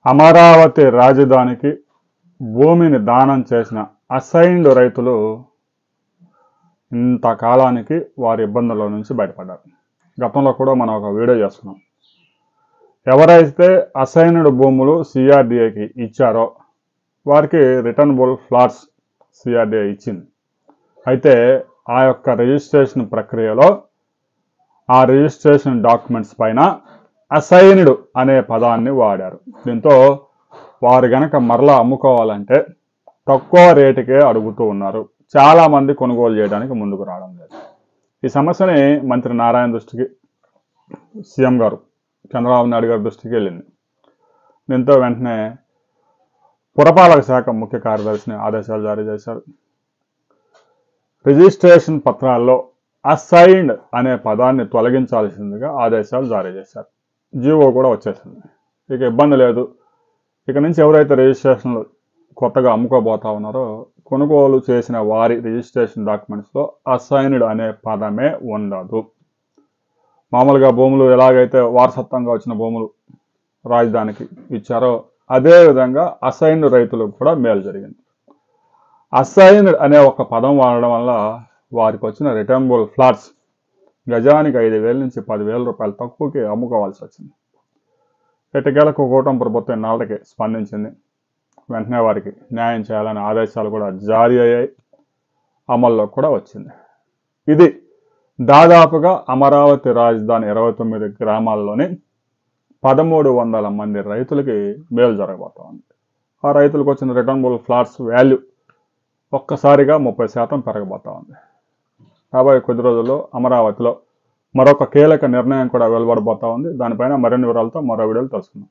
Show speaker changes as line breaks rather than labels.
అమరావతి రాజధానికి భూమిని దానం చేసిన అసైన్డ్ రైతులు ఇంతకాలానికి వారి ఇబ్బందుల నుంచి బయటపడ్డారు. గతంలో కూడా మనం ఒక వీడియో చేస్తున్నాం. ఎవరైతే అసైన్డ్ భూములు సిఆర్డిఏకి ఇచ్చారో వారికి రిటర్నబుల్ ఫ్లాట్స్ సిఆర్డిఏ ఇచ్చింది. అయితే ఆ యొక్క రిజిస్ట్రేషన్ ప్రక్రియలో ఆ రిజిస్ట్రేషన్ డాక్యుమెంట్స్ పైన అసైన్డ్ అనే పదాన్ని వాడారు. దీంతో వారు గనక మరలా అమ్ముకోవాలంటే తక్కువ రేటుకే అడుగుతూ ఉన్నారు. చాలామంది కొనుగోలు చేయడానికి ముందుకు రావడం లేదు. ఈ సమస్యని మంత్రి నారాయణ దృష్టికి సీఎం గారు చంద్రబాబు నాయుడు గారి దృష్టికి వెళ్ళింది. దీంతో వెంటనే పురపాలక శాఖ ముఖ్య కార్యదర్శిని ఆదేశాలు జారీ చేశారు. రిజిస్ట్రేషన్ పత్రాల్లో అసైన్డ్ అనే పదాన్ని తొలగించాల్సిందిగా ఆదేశాలు జారీ చేశారు. జీవో కూడా వచ్చేసింది. ఇక ఇబ్బంది లేదు. ఇక నుంచి ఎవరైతే రిజిస్ట్రేషన్లు కొత్తగా అమ్ముకోబోతా ఉన్నారో కొనుగోలు చేసిన వారి రిజిస్ట్రేషన్ డాక్యుమెంట్స్లో అసైన్డ్ అనే పదమే ఉండదు. మామూలుగా భూములు ఎలాగైతే వారసత్వంగా వచ్చిన భూములు రాజధానికి ఇచ్చారో అదేవిధంగా అసైన్డ్ రైతులకు కూడా మేలు జరిగింది. అసైన్డ్ అనే ఒక పదం వాడడం వల్ల వారికి వచ్చిన రిటర్నబుల్ ఫ్లాట్స్ గజానికి 5,000 నుంచి 10,000 రూపాయలు తక్కువకి అమ్ముకోవాల్సి వచ్చింది. ఎట్టకేలకు కూటమి ప్రభుత్వం నాళ్ళకి స్పందించింది. వెంటనే వారికి న్యాయం చేయాలనే ఆదేశాలు కూడా జారీ అయ్యాయి, అమల్లో కూడా వచ్చింది. ఇది దాదాపుగా అమరావతి రాజధాని 29 గ్రామాల్లోని 1,300 మంది రైతులకి మేలు జరగబోతా ఉంది. ఆ రైతులకు వచ్చిన రిటర్నబుల్ ఫ్లాట్స్ వాల్యూ ఒక్కసారిగా 30% పెరగబోతా ఉంది. రాబోయే కొద్ది రోజుల్లో అమరావతిలో మరొక కీలక నిర్ణయం కూడా వెలువడబోతా ఉంది. దానిపైన మరిన్ని వివరాలతో మరో వీడియోలు తెలుసుకుందాం.